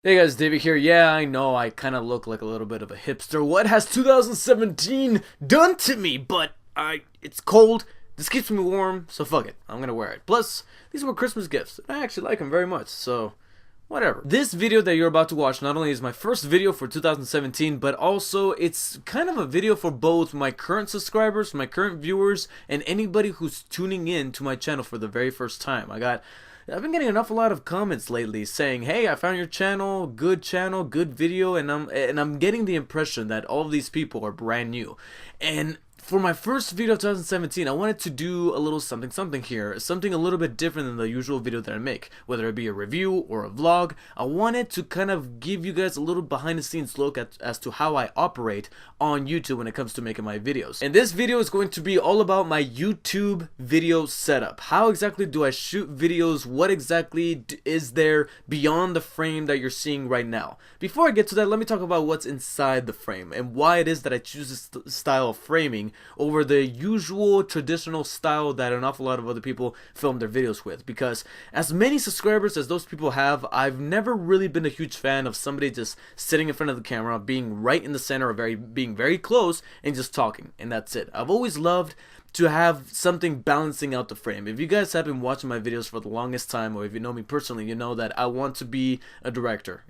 Hey guys, David here. Yeah, I know I kind of look like a little bit of a hipster. What has 2017 done to me? But it's cold. This keeps me warm, so fuck it. I'm gonna wear it. Plus, these were Christmas gifts. I actually like them very much, so whatever. This video that you're about to watch not only is my first video for 2017, but also it's kind of a video for both my current subscribers, my current viewers, and anybody who's tuning in to my channel for the very first time. I've been getting an awful lot of comments lately saying, "Hey, I found your channel, good video," and I'm getting the impression that all of these people are brand new. And for my first video of 2017, I wanted to do a little something here, something a little bit different than the usual video that I make, whether it be a review or a vlog. I wanted to kind of give you guys a little behind the scenes look as to how I operate on YouTube when it comes to making my videos. And this video is going to be all about my YouTube video setup. How exactly do I shoot videos? What exactly is there beyond the frame that you're seeing right now? Before I get to that, let me talk about what's inside the frame and why it is that I choose this style of framing over the usual traditional style that an awful lot of other people film their videos with. Because as many subscribers as those people have, I've never really been a huge fan of somebody just sitting in front of the camera, being right in the center, or being very close, and just talking, and that's it. I've always loved to have something balancing out the frame. If you guys have been watching my videos for the longest time, or if you know me personally, you know that I want to be a director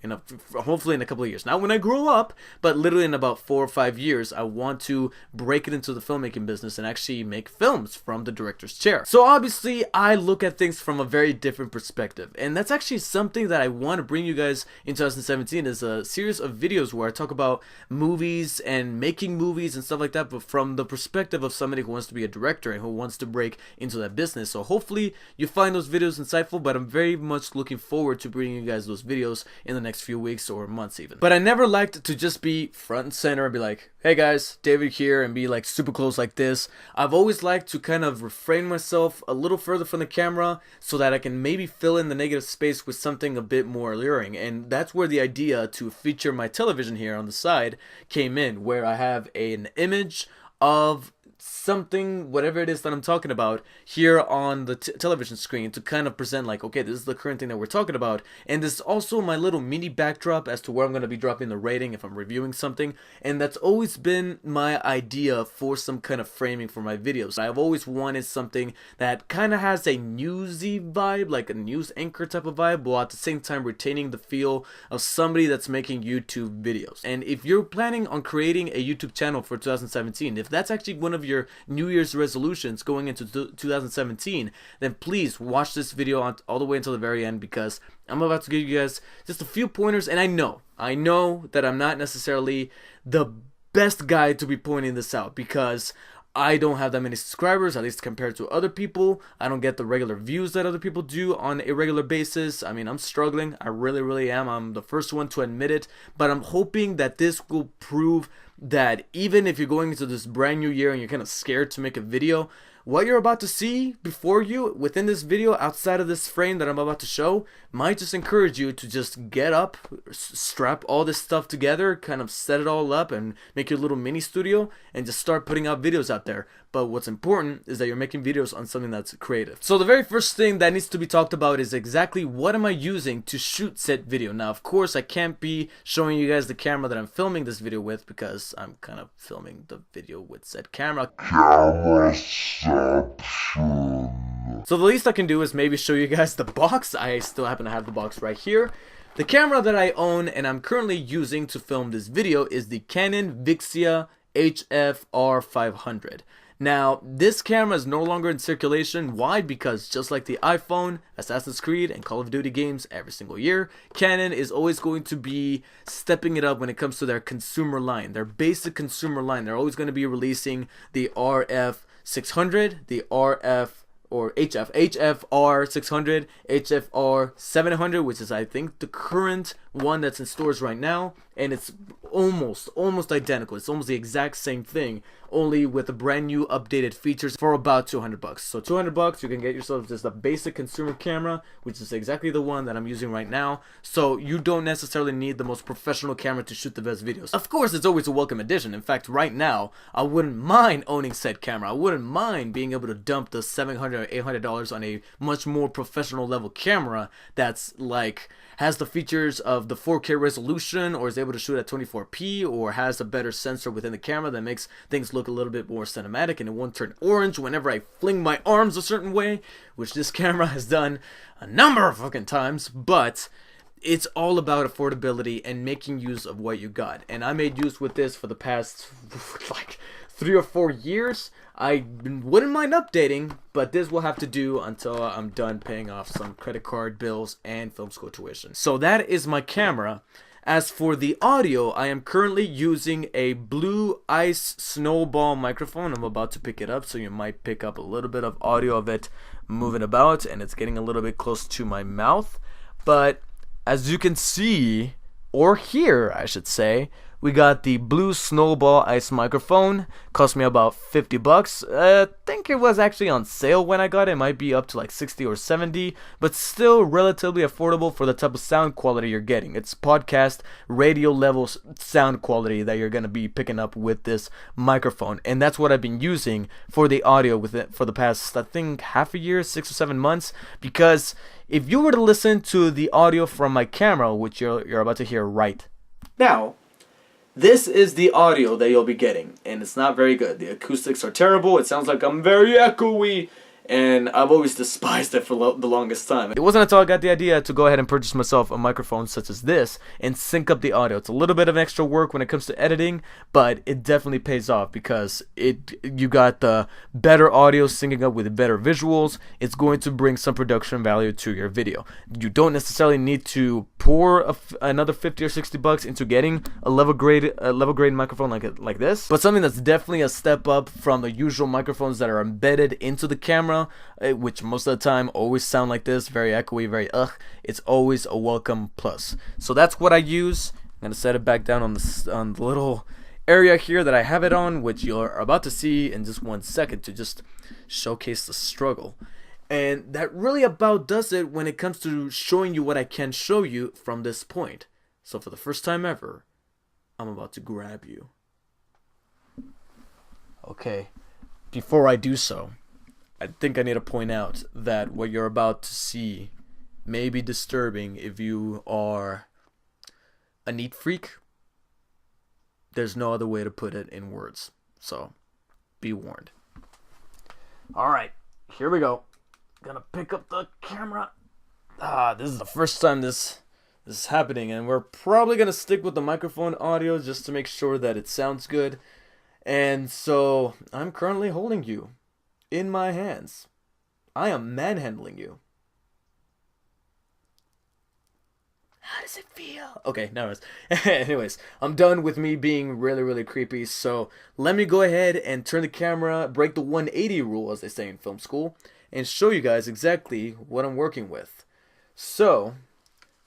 hopefully in a couple of years. Not when I grow up, but literally in about 4 or 5 years, I want to break it into the filmmaking business and actually make films from the director's chair. So obviously, I look at things from a very different perspective, and that's actually something that I want to bring you guys in 2017 is a series of videos where I talk about movies and making movies and stuff like that, but from the perspective of somebody who wants to be a director and who wants to break into that business. So hopefully you find those videos insightful, but I'm very much looking forward to bringing you guys those videos in the next few weeks or months even. But I never liked to just be front and center and be like, "Hey guys, David here," and be like super close like this. I've always liked to kind of refrain myself a little further from the camera so that I can maybe fill in the negative space with something a bit more alluring. And that's where the idea to feature my television here on the side came in, where I have an image of something, whatever it is that I'm talking about, here on the television screen to kind of present like, okay, this is the current thing that we're talking about, and this is also my little mini backdrop as to where I'm going to be dropping the rating if I'm reviewing something. And that's always been my idea for some kind of framing for my videos. I've always wanted something that kind of has a newsy vibe, like a news anchor type of vibe, while at the same time retaining the feel of somebody that's making YouTube videos. And if you're planning on creating a YouTube channel for 2017, if that's actually one of your New Year's resolutions going into 2017, then please watch this video all the way until the very end, because I'm about to give you guys just a few pointers. And I know that I'm not necessarily the best guy to be pointing this out, because I don't have that many subscribers, at least compared to other people. I don't get the regular views that other people do on a regular basis. I mean, I'm struggling. I really am. I'm the first one to admit it. But I'm hoping that this will prove that even if you're going into this brand new year and you're kind of scared to make a video, what you're about to see before you within this video, outside of this frame that I'm about to show, might just encourage you to just get up, strap all this stuff together, kind of set it all up and make your little mini studio and just start putting out videos out there. But what's important is that you're making videos on something that's creative. So the very first thing that needs to be talked about is exactly what am I using to shoot said video. Now, of course, I can't be showing you guys the camera that I'm filming this video with, because I'm kind of filming the video with said camera. So the least I can do is maybe show you guys the box. I still happen to have the box right here. The camera that I own and I'm currently using to film this video is the Canon Vixia HF-R 500. Now, this camera is no longer in circulation. Why? Because just like the iPhone, Assassin's Creed, and Call of Duty games every single year, Canon is always going to be stepping it up when it comes to their consumer line, their basic consumer line. They're always going to be releasing the RF 600, the HF-R 600, HF-R 700, which is I think the current one that's in stores right now, and it's almost identical. It's almost the exact same thing, only with a brand new updated features for about $200. So $200, you can get yourself just a basic consumer camera, which is exactly the one that I'm using right now. So you don't necessarily need the most professional camera to shoot the best videos. Of course, it's always a welcome addition. In fact, right now, I wouldn't mind owning said camera. I wouldn't mind being able to dump the $700 or $800 on a much more professional level camera that's like has the features of the 4K resolution, or is able to shoot at 24p, or has a better sensor within the camera that makes things look a little bit more cinematic and it won't turn orange whenever I fling my arms a certain way, which this camera has done a number of fucking times. But it's all about affordability and making use of what you got. And I made use with this for the past like 3 or 4 years. I wouldn't mind updating, but this will have to do until I'm done paying off some credit card bills and film school tuition. So that is my camera. As for the audio, I am currently using a Blue Ice Snowball microphone. I'm about to pick it up, so you might pick up a little bit of audio of it moving about, and it's getting a little bit close to my mouth. But as you can see, or hear I should say, we got the Blue Snowball Ice microphone. Cost me about $50. I think it was actually on sale when I got it. It might be up to like 60 or 70, but still relatively affordable for the type of sound quality you're getting. It's podcast radio level sound quality that you're going to be picking up with this microphone. And that's what I've been using for the audio with it for the past, I think, half a year, 6 or 7 months. Because if you were to listen to the audio from my camera, which you're about to hear right now, this is the audio that you'll be getting, and it's not very good. The acoustics are terrible. It sounds like I'm very echoey, and I've always despised it for the longest time. It wasn't until I got the idea to go ahead and purchase myself a microphone such as this and sync up the audio. It's a little bit of extra work when it comes to editing, but it definitely pays off because you got the better audio syncing up with better visuals. It's going to bring some production value to your video. You don't necessarily need to pour another 50 or 60 bucks into getting a level grade microphone like this, but something that's definitely a step up from the usual microphones that are embedded into the camera, which most of the time always sound like this, very echoey, very it's always a welcome plus. So that's what I use. I'm gonna set it back down on the little area here that I have it on, which you're about to see in just 1 second to just showcase the struggle. And that really about does it when it comes to showing you what I can show you from this point. So for the first time ever, I'm about to grab you. Okay, before I do so, I think I need to point out that what you're about to see may be disturbing if you are a neat freak. There's no other way to put it in words, so be warned. Alright, here we go. Gonna pick up the camera. This is the first time this is happening, and we're probably gonna stick with the microphone audio just to make sure that it sounds good. And so I'm currently holding you in my hands. I am manhandling you. How does it feel? Okay, no. Anyways, I'm done with me being really creepy. So let me go ahead and turn the camera, break the 180 rule, as they say in film school, and show you guys exactly what I'm working with. So,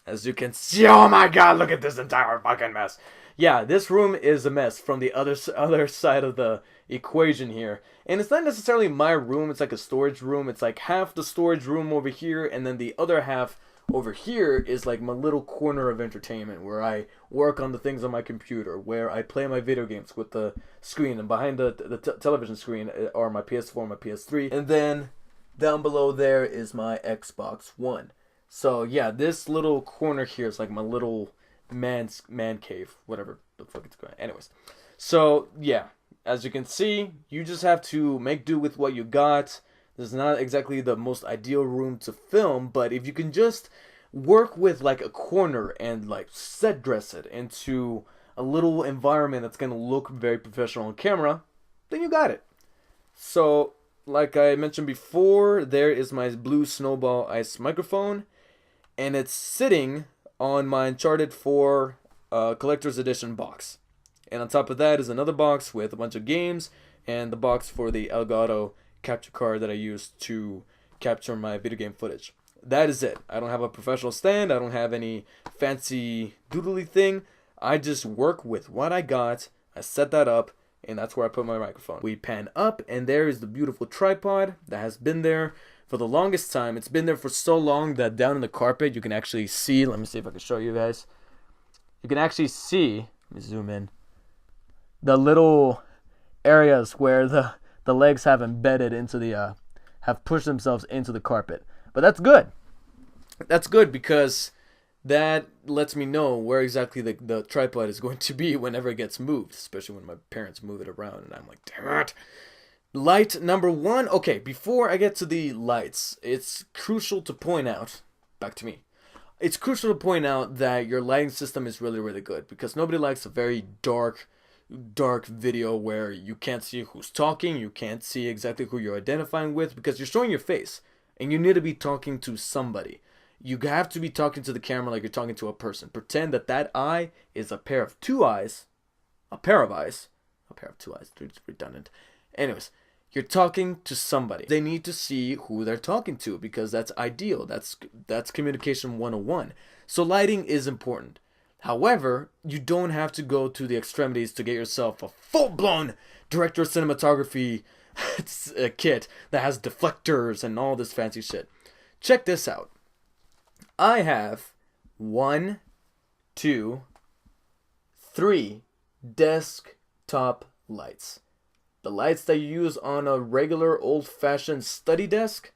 as you can see, oh my god, look at this entire fucking mess. Yeah, this room is a mess from the other side of the equation here. And it's not necessarily my room, it's like a storage room. It's like half the storage room over here, and then the other half over here is like my little corner of entertainment where I work on the things on my computer, where I play my video games with the screen, and behind the television screen are my PS4 and my PS3. And then down below there is my Xbox One. So yeah, this little corner here is like my little man cave, whatever the fuck it's going. Anyways, so yeah, as you can see, you just have to make do with what you got. This is not exactly the most ideal room to film, but if you can just work with like a corner and like set dress it into a little environment that's gonna look very professional on camera, then you got it. So like I mentioned before, there is my Blue Snowball Ice microphone, and it's sitting on my Uncharted 4 Collector's Edition box. And on top of that is another box with a bunch of games, and the box for the Elgato capture card that I use to capture my video game footage. That is it. I don't have a professional stand. I don't have any fancy doodly thing. I just work with what I got. I set that up, and that's where I put my microphone. We pan up, and there is the beautiful tripod that has been there for the longest time. It's been there for so long that down in the carpet you can actually see. Let me see if I can show you guys. You can actually see, let me zoom in, the little areas where the legs have embedded into the, have pushed themselves into the carpet. But that's good. That's good because that lets me know where exactly the tripod is going to be whenever it gets moved, especially when my parents move it around and I'm like, damn it. Light number one. Okay, before I get to the lights, it's crucial to point out, back to me, it's crucial to point out that your lighting system is really, really good, because nobody likes a very dark video where you can't see who's talking, you can't see exactly who you're identifying with, because you're showing your face and you need to be talking to somebody. You have to be talking to the camera like you're talking to a person. Pretend that that eye is a pair of two eyes, a pair of eyes, a pair of two eyes, it's redundant. Anyways, you're talking to somebody. They need to see who they're talking to, because that's ideal. That's communication 101. So lighting is important. However, you don't have to go to the extremities to get yourself a full-blown director of cinematography kit that has deflectors and all this fancy shit. Check this out. I have 1, 2, 3 desktop lights. The lights that you use on a regular old-fashioned study desk,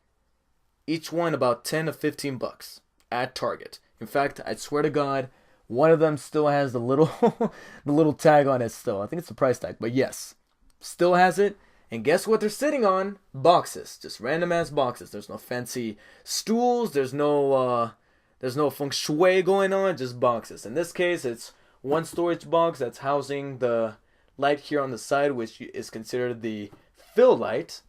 each one about 10 to 15 bucks at Target. In fact, I swear to God, one of them still has the little the little tag on it still. I think it's the price tag, but yes, still has it. And guess what they're sitting on? Boxes. Just random ass boxes. There's no fancy stools, there's no feng shui going on, just boxes. In this case, it's one storage box that's housing the light here on the side, which is considered the fill light.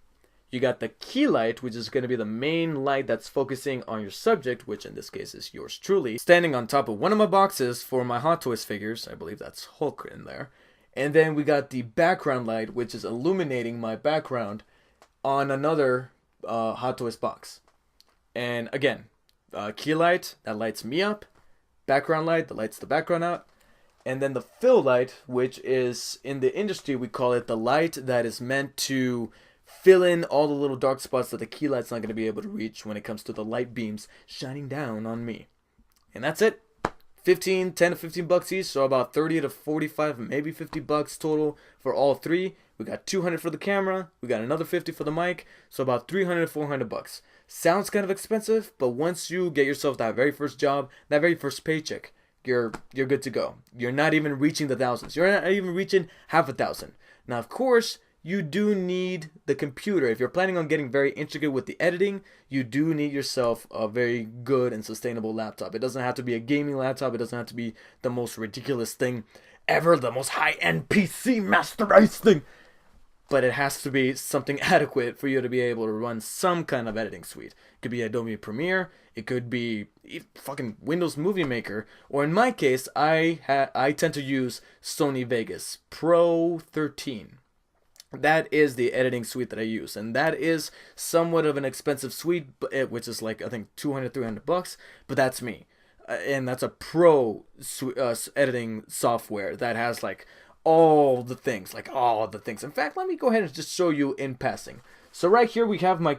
You got the key light, which is going to be the main light that's focusing on your subject, which in this case is yours truly, standing on top of one of my boxes for my Hot Toys figures. I believe that's Hulk in there. And then we got the background light, which is illuminating my background on another Hot Toys box. And again, key light, that lights me up. Background light, that lights the background out. And then the fill light, which is, in the industry, we call it the light that is meant to fill in all the little dark spots that the key light's not going to be able to reach when it comes to the light beams shining down on me. And that's it. 10 to 15 bucks each, so about 30 to 45, maybe 50 bucks total for all three. We got 200 for the camera, we got another 50 for the mic, so about 300 to 400 bucks. Sounds kind of expensive, but once you get yourself that very first job, that very first paycheck, you're good to go. You're not even reaching the thousands. You're not even reaching half a thousand. Now, of course, you do need the computer. If you're planning on getting very intricate with the editing, you do need yourself a very good and sustainable laptop. It doesn't have to be a gaming laptop. It doesn't have to be the most ridiculous thing ever, the most high-end PC master race thing. But it has to be something adequate for you to be able to run some kind of editing suite. It could be Adobe Premiere. It could be fucking Windows Movie Maker. Or in my case, I tend to use Sony Vegas Pro 13. That is the editing suite that I use, and that is somewhat of an expensive suite, which is like, I think, 200, 300 bucks, but that's me. And that's a pro editing software that has like all the things. In fact, let me go ahead and just show you in passing. So right here we have my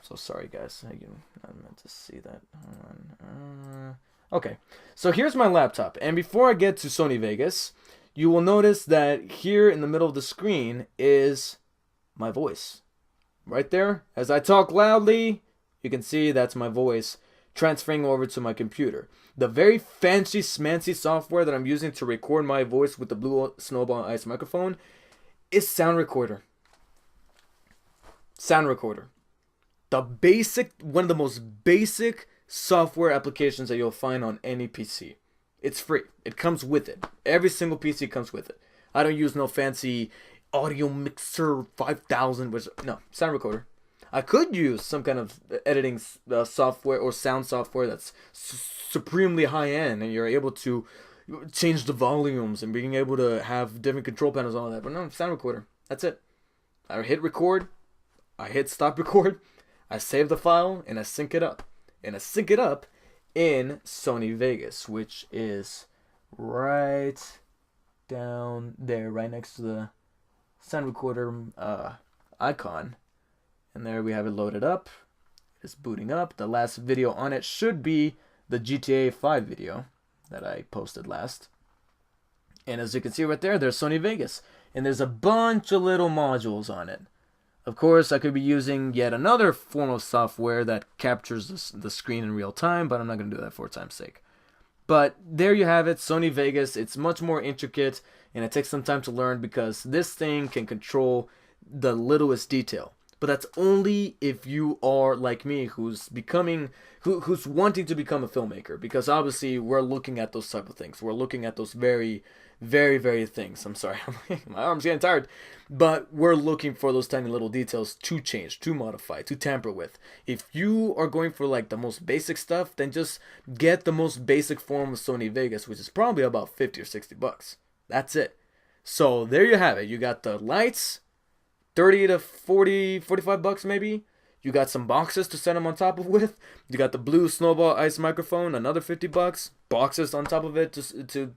so sorry guys, I meant to see that. Hold on. Okay, so here's my laptop, and before I get to Sony Vegas, you will notice that here in the middle of the screen is my voice. Right there, as I talk loudly, you can see that's my voice transferring over to my computer. The very fancy smancy software that I'm using to record my voice with the Blue Snowball Ice microphone is Sound Recorder. Sound Recorder. One of the most basic software applications that you'll find on any PC. It's free. It comes with it. Every single PC comes with it. I don't use no fancy audio mixer 5000, no, Sound Recorder. I could use some kind of editing software or sound software that's supremely high end, and you're able to change the volumes and being able to have different control panels and all that. But no, Sound Recorder. That's it. I hit record. I hit stop record. I save the file and I sync it up. And I sync it up in Sony Vegas, which is right down there, right next to the Sound Recorder icon. And there we have it loaded up. It's booting up. The last video on it should be the GTA 5 video that I posted last. And as you can see right there, there's Sony Vegas. And there's a bunch of little modules on it. Of course, I could be using yet another form of software that captures the screen in real time, but I'm not going to do that for time's sake. But there you have it, Sony Vegas. It's much more intricate, and it takes some time to learn because this thing can control the littlest detail. But that's only if you are like me, who's wanting to become a filmmaker. Because obviously, we're looking at those type of things. We're looking at those very, very, very things. I'm sorry, my arm's getting tired. But we're looking for those tiny little details to change, to modify, to tamper with. If you are going for like the most basic stuff, then just get the most basic form of Sony Vegas, which is probably about 50 or 60 bucks. That's it. So there you have it. You got the lights, 30 to 40, 45 bucks maybe. You got some boxes to set them on top of with. You got the blue snowball ice microphone, another 50 bucks. Boxes on top of it to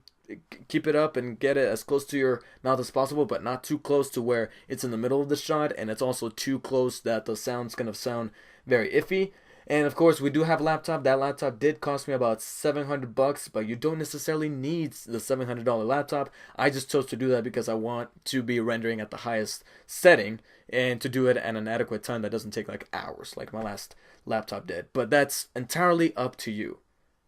keep it up and get it as close to your mouth as possible, but not too close to where it's in the middle of the shot, and it's also too close that the sound's gonna sound very iffy. And of course, we do have a laptop. That laptop did cost me about 700 bucks, but you don't necessarily need the $700 laptop. I just chose to do that because I want to be rendering at the highest setting and to do it at an adequate time that doesn't take like hours like my last laptop did. But that's entirely up to you.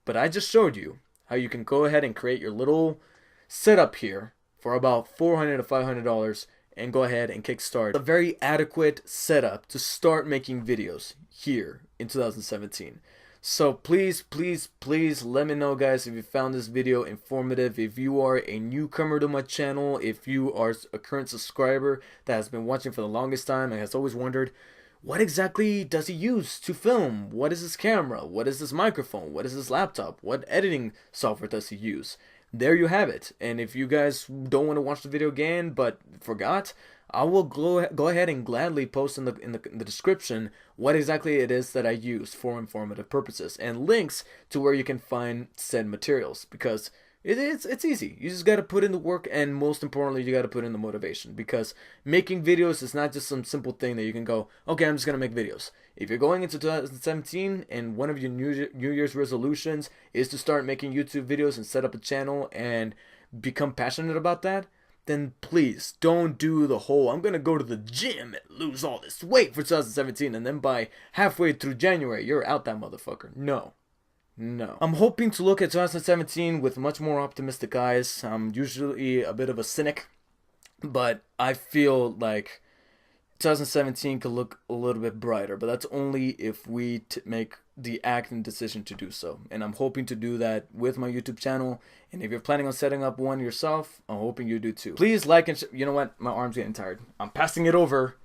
But I just showed you how you can go ahead and create your little setup here for about $400 to $500 and go ahead and kickstart a very adequate setup to start making videos here in 2017. So please, please, please let me know, guys, if you found this video informative. If you are a newcomer to my channel, if you are a current subscriber that has been watching for the longest time and has always wondered, what exactly does he use to film? What is his camera? What is this microphone? What is his laptop? What editing software does he use? There you have it. And if you guys don't want to watch the video again but forgot, I will go ahead and gladly post in the description what exactly it is that I use for informative purposes and links to where you can find said materials, because it's easy. You just got to put in the work, and most importantly, you got to put in the motivation, because making videos is not just some simple thing that you can go, okay, I'm just going to make videos. If you're going into 2017 and one of your New Year's resolutions is to start making YouTube videos and set up a channel and become passionate about that, then please don't do the whole, I'm going to go to the gym and lose all this weight for 2017, and then by halfway through January, you're out that motherfucker. No. No. I'm hoping to look at 2017 with much more optimistic eyes. I'm usually a bit of a cynic, but I feel like 2017 could look a little bit brighter, but that's only if we make the act and decision to do so. And I'm hoping to do that with my YouTube channel. And if you're planning on setting up one yourself, I'm hoping you do too. Please like and you know what? My arm's getting tired. I'm passing it over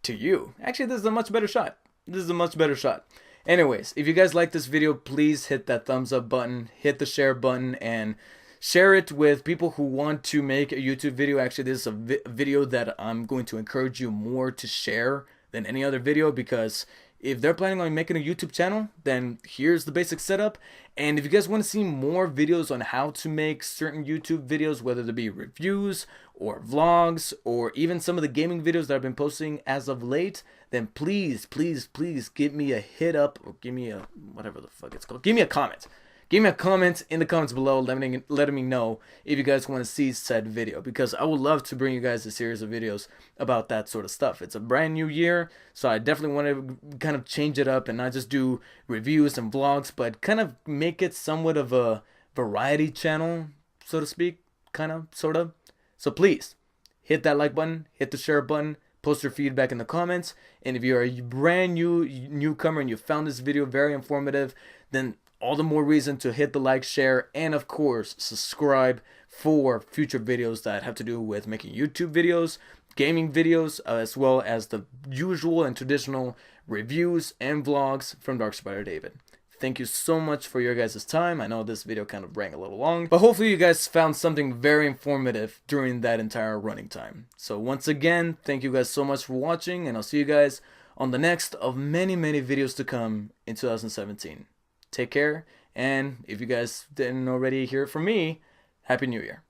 to you. Actually, this is a much better shot. This is a much better shot. Anyways, if you guys like this video, please hit that thumbs up button, hit the share button, and share it with people who want to make a YouTube video. Actually, this is a video that I'm going to encourage you more to share than any other video, because if they're planning on making a YouTube channel, then here's the basic setup. And if you guys want to see more videos on how to make certain YouTube videos, whether they be reviews or vlogs or even some of the gaming videos that I've been posting as of late, then please, please, please give me a hit up, or give me a, whatever the fuck it's called, give me a comment. Give me a comment in the comments below letting me know if you guys want to see said video, because I would love to bring you guys a series of videos about that sort of stuff. It's a brand new year, so I definitely want to kind of change it up and not just do reviews and vlogs, but kind of make it somewhat of a variety channel, so to speak, kind of, sort of. So please, hit that like button, hit the share button, post your feedback in the comments, and if you're a brand new newcomer and you found this video very informative, then all the more reason to hit the like, share, and of course, subscribe for future videos that have to do with making YouTube videos, gaming videos, as well as the usual and traditional reviews and vlogs from Dark Spider David. Thank you so much for your guys' time. I know this video kind of ran a little long, but hopefully you guys found something very informative during that entire running time. So once again, thank you guys so much for watching, and I'll see you guys on the next of many, many videos to come in 2017. Take care, and if you guys didn't already hear it from me, Happy New Year.